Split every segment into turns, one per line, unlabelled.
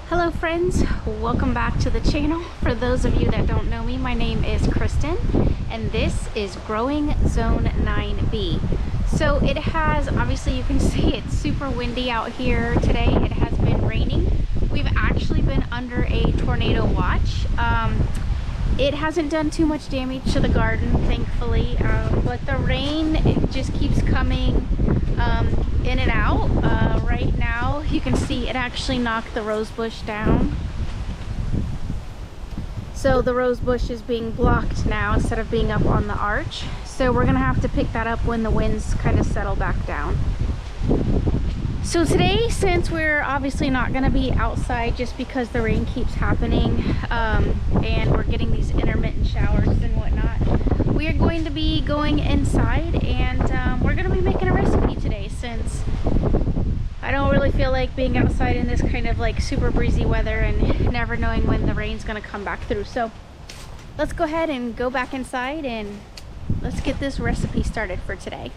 Hello friends, welcome back to the channel. For those of you that don't know me, my name is Kristen and this is Growing Zone 9B. So it has, obviously you can see it's super windy out here today. It has been raining. We've actually been under a tornado watch. It hasn't done too much damage to the garden, thankfully, but the rain, it just keeps coming in and out. Right now you can see it actually knocked the rose bush down, so the rose bush is being blocked now instead of being up on the arch. So we're gonna have to pick that up when the winds kind of settle back down. So today, since we're obviously not going to be outside just because the rain keeps happening, and we're getting these intermittent showers and whatnot, we are going to be going inside, and we're going to be making a recipe today since I don't really feel like being outside in this kind of like super breezy weather and never knowing when the rain's going to come back through. So let's go ahead and go back inside and let's get this recipe started for today.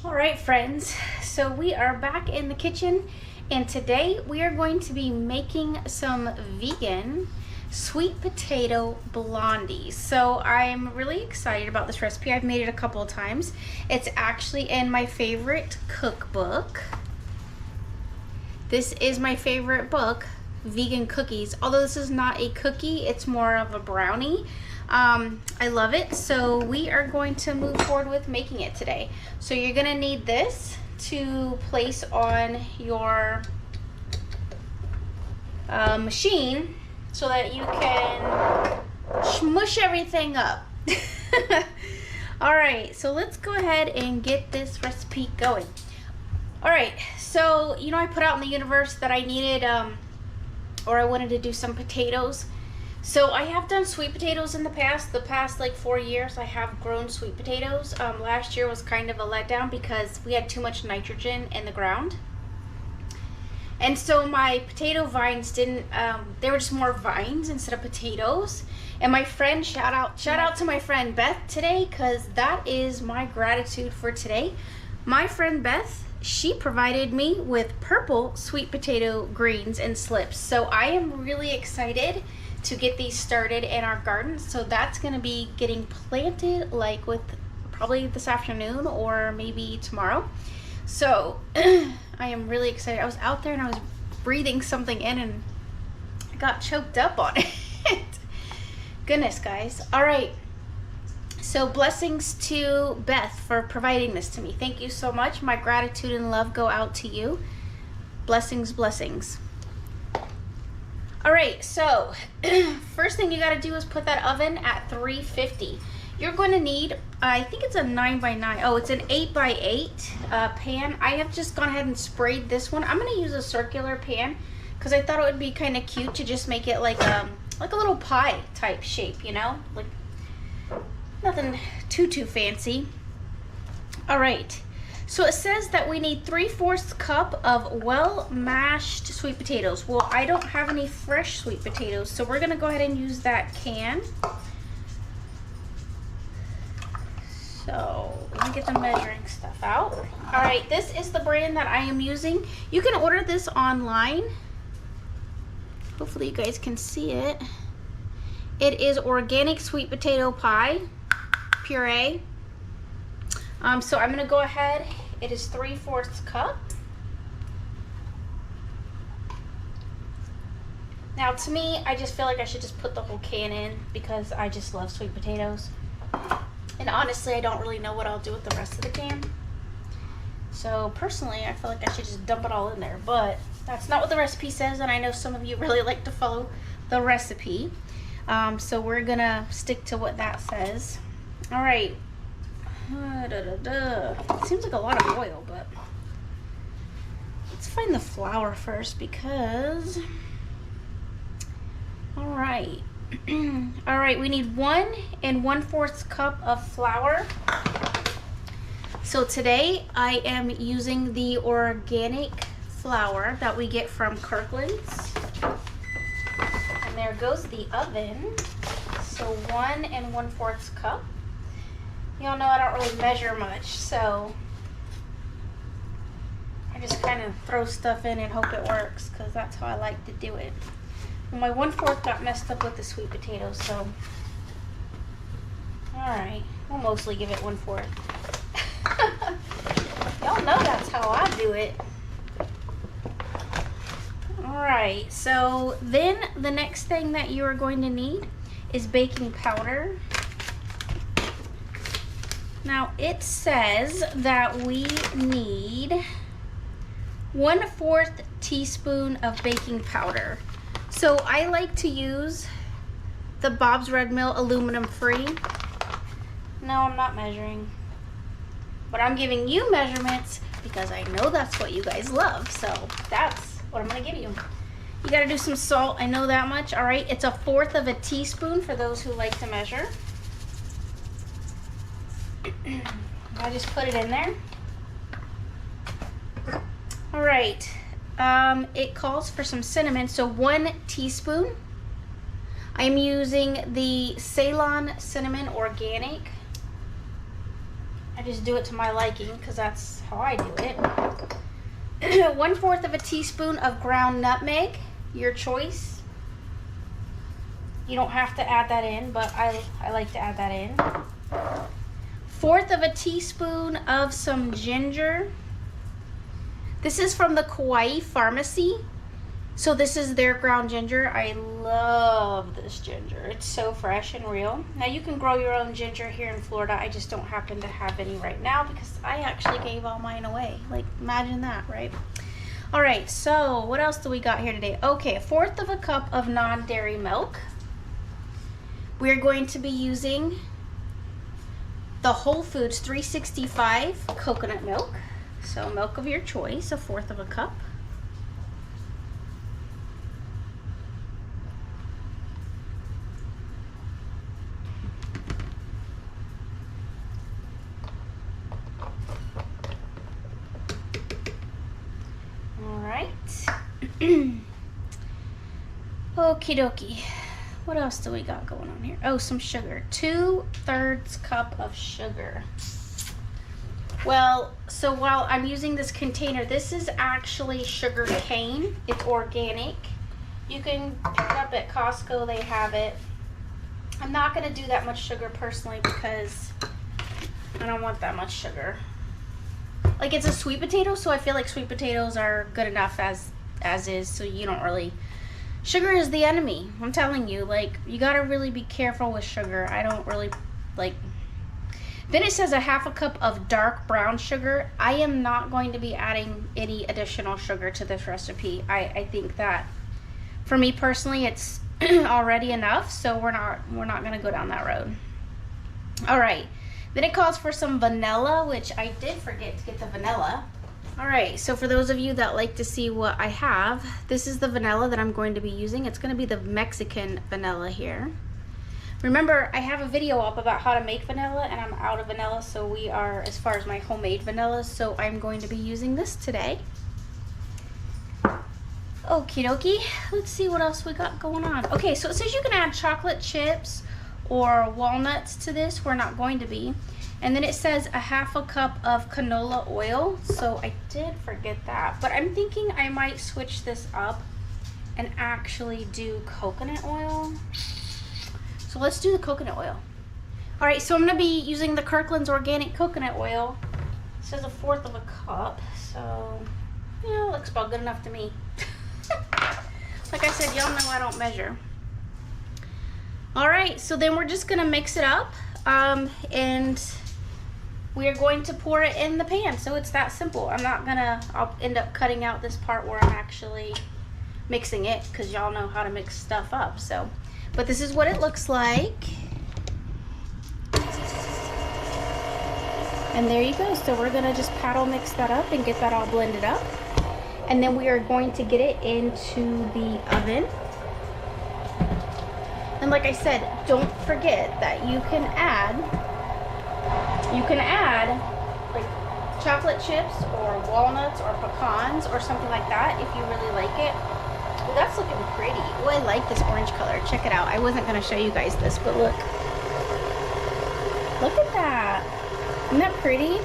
Alright friends, so we are back in the kitchen and today we are going to be making some vegan sweet potato blondies. So I'm really excited about this recipe. I've made it a couple of times. It's actually in my favorite cookbook. This is my favorite book, Vegan Cookies. Although this is not a cookie, it's more of a brownie. I love it, so we are going to move forward with making it today. So you're gonna need this to place on your machine so that you can smush everything up. Alright, so let's go ahead and get this recipe going. Alright, so you know I put out in the universe that I needed or I wanted to do some potatoes. So I have done sweet potatoes in the past like 4 years I have grown sweet potatoes. Last year was kind of a letdown because we had too much nitrogen in the ground. And so my potato vines didn't, they were just more vines instead of potatoes. And my friend, shout out to my friend Beth today, because that is my gratitude for today. My friend Beth, she provided me with purple sweet potato greens and slips. So I am really excited to get these started in our garden. So that's going to be getting planted like with probably this afternoon or maybe tomorrow. So I am really excited. I was out there and I was breathing something in and I got choked up on it. Goodness guys. All right, so blessings to Beth for providing this to me. Thank you so much. My gratitude and love go out to you. Blessings, blessings. All right, so first thing you got to do is put that oven at 350. You're going to need, I think it's a 9x9. Oh, it's an 8x8 pan. I have just gone ahead and sprayed this one. I'm going to use a circular pan because I thought it would be kind of cute to just make it like a little pie type shape, you know, like nothing too fancy. All right. So it says that we need 3/4 cup of well mashed sweet potatoes. Well, I don't have any fresh sweet potatoes, so we're gonna go ahead and use that can. So let me get the measuring stuff out. All right, this is the brand that I am using. You can order this online. Hopefully you guys can see it. It is organic sweet potato pie puree. So I'm gonna go ahead, it is 3/4 cup. Now to me, I just feel like I should just put the whole can in because I just love sweet potatoes. And honestly, I don't really know what I'll do with the rest of the can. So personally, I feel like I should just dump it all in there, but that's not what the recipe says, and I know some of you really like to follow the recipe. So we're gonna stick to what that says. All right. It seems like a lot of oil, but let's find the flour first because, all right. All right, we need 1 1/4 cup of flour. So today I am using the organic flour that we get from Kirkland's. And there goes the oven. So 1 1/4 cup. Y'all know I don't really measure much, so I just kind of throw stuff in and hope it works because that's how I like to do it. Well, my 1/4 got messed up with the sweet potatoes, so alright, we'll mostly give it 1/4. Y'all know that's how I do it. Alright, so then the next thing that you are going to need is baking powder. Now it says that we need 1/4 teaspoon of baking powder. So I like to use the Bob's Red Mill aluminum free. No, I'm not measuring, but I'm giving you measurements because I know that's what you guys love. So that's what I'm gonna give you. You gotta do some salt, I know that much. All right, it's 1/4 of a teaspoon for those who like to measure. I just put it in there. All right, it calls for some cinnamon, so 1 teaspoon. I'm using the Ceylon cinnamon organic. I just do it to my liking because that's how I do it. 1/4 of a teaspoon of ground nutmeg, your choice. You don't have to add that in, but I like to add that in. 1/4 of a teaspoon of some ginger. This is from the Kauai Pharmacy. So this is their ground ginger. I love this ginger. It's so fresh and real. Now you can grow your own ginger here in Florida. I just don't happen to have any right now because I actually gave all mine away. Like, imagine that, right? All right, so what else do we got here today? Okay, 1/4 of a cup of non-dairy milk. We're going to be using the Whole Foods 365 coconut milk. So milk of your choice, 1/4 of a cup. Okie dokie. What else do we got going on here? Oh, some sugar. 2/3 cup of sugar. Well, so while I'm using this container, this is actually sugar cane. It's organic. You can pick it up at Costco. They have it. I'm not going to do that much sugar personally because I don't want that much sugar. Like, it's a sweet potato, so I feel like sweet potatoes are good enough as is, so you don't really... Sugar is the enemy. I'm telling you, like, you gotta really be careful with sugar. I don't really, like... Then it says 1/2 cup of dark brown sugar. I am not going to be adding any additional sugar to this recipe. I think that, for me personally, it's already enough, so we're not gonna go down that road. All right. Then it calls for some vanilla, which I did forget to get the vanilla. All right, so for those of you that like to see what I have, this is the vanilla that I'm going to be using. It's going to be the Mexican vanilla here. Remember, I have a video up about how to make vanilla, and I'm out of vanilla, so we are, as far as my homemade vanilla, so I'm going to be using this today. Okie dokie. Let's see what else we got going on. Okay, so it says you can add chocolate chips or walnuts to this. We're not going to be. And then it says 1/2 cup of canola oil. So I did forget that, but I'm thinking I might switch this up and actually do coconut oil. So let's do the coconut oil. All right, so I'm gonna be using the Kirkland's organic coconut oil. It says 1/4 of a cup, so yeah, it looks about good enough to me. Like I said, y'all know I don't measure. All right, so then we're just gonna mix it up, and we are going to pour it in the pan. So it's that simple. I'll end up cutting out this part where I'm actually mixing it, because y'all know how to mix stuff up. So, but this is what it looks like. And there you go. So we're gonna just paddle mix that up and get that all blended up. And then we are going to get it into the oven. And like I said, don't forget that you can add like chocolate chips or walnuts or pecans or something like that if you really like it. Well, that's looking pretty. Oh, I like this orange color. Check it out. I wasn't going to show you guys this, but look. Look at that. Isn't that pretty?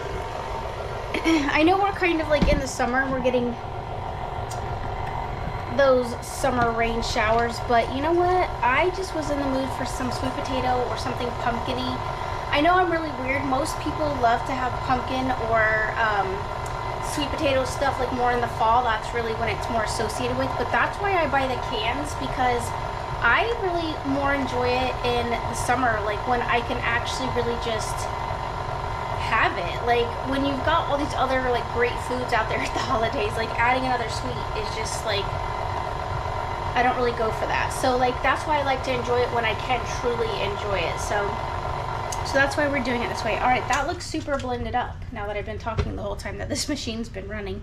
I know we're kind of like in the summer, we're getting those summer rain showers, but you know what? I just was in the mood for some sweet potato or something pumpkin-y. I know I'm really weird. Most people love to have pumpkin or sweet potato stuff like more in the fall. That's really when it's more associated with, but that's why I buy the cans, because I really more enjoy it in the summer, like when I can actually really just have it. Like when you've got all these other like great foods out there at the holidays, like adding another sweet is just like, I don't really go for that. So like that's why I like to enjoy it when I can truly enjoy it. So that's why we're doing it this way. All right, that looks super blended up now that I've been talking the whole time that this machine's been running.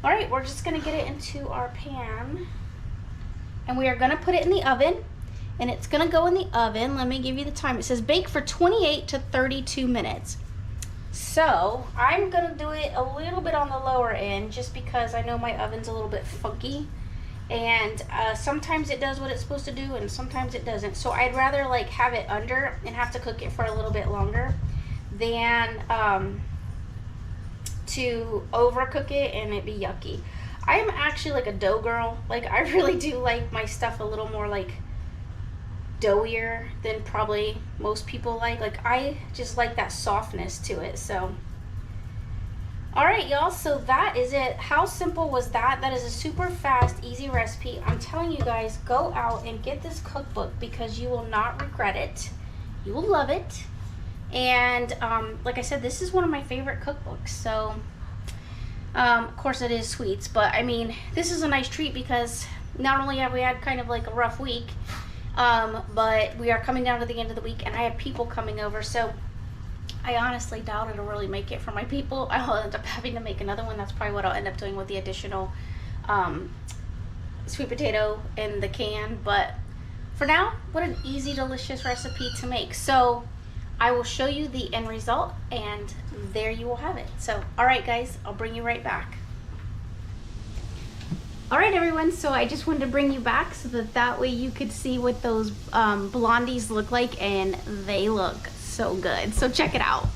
All right, we're just gonna get it into our pan, and we are gonna put it in the oven, and it's gonna go in the oven. Let me give you the time. It says bake for 28 to 32 minutes. So I'm gonna do it a little bit on the lower end just because I know my oven's a little bit funky, and sometimes it does what it's supposed to do and sometimes it doesn't. So I'd rather like have it under and have to cook it for a little bit longer than to overcook it and it be yucky. I'm actually like a dough girl. Like I really do like my stuff a little more like doughier than probably most people like. Like I just like that softness to it. So all right, y'all, so that is it. How simple was that? That is a super fast, easy recipe. I'm telling you guys, go out and get this cookbook because you will not regret it. You will love it. And like I said, this is one of my favorite cookbooks. So of course it is sweets, but I mean, this is a nice treat because not only have we had kind of like a rough week, but we are coming down to the end of the week and I have people coming over. So I honestly doubt it'll really make it for my people. I'll end up having to make another one. That's probably what I'll end up doing with the additional sweet potato in the can. But for now, what an easy, delicious recipe to make. So I will show you the end result and there you will have it. So, all right guys, I'll bring you right back. All right everyone, so I just wanted to bring you back so that way you could see what those blondies look like, and they look so good. So check it out.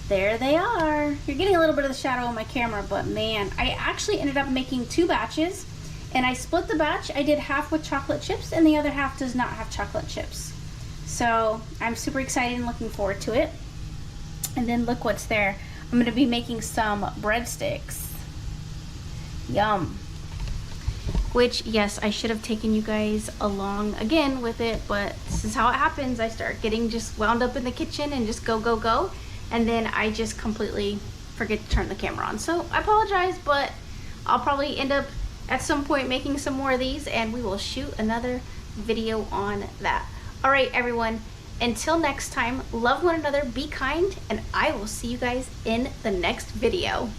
There they are. You're getting a little bit of the shadow on my camera, but man, I actually ended up making 2 batches, and I split the batch. I did half with chocolate chips and the other half does not have chocolate chips. So I'm super excited and looking forward to it. And then look what's there. I'm going to be making some breadsticks. Yum. Which, yes, I should have taken you guys along again with it, but this is how it happens. I start getting just wound up in the kitchen and just go, go, go. And then I just completely forget to turn the camera on. So I apologize, but I'll probably end up at some point making some more of these and we will shoot another video on that. All right, everyone, until next time, love one another, be kind, and I will see you guys in the next video.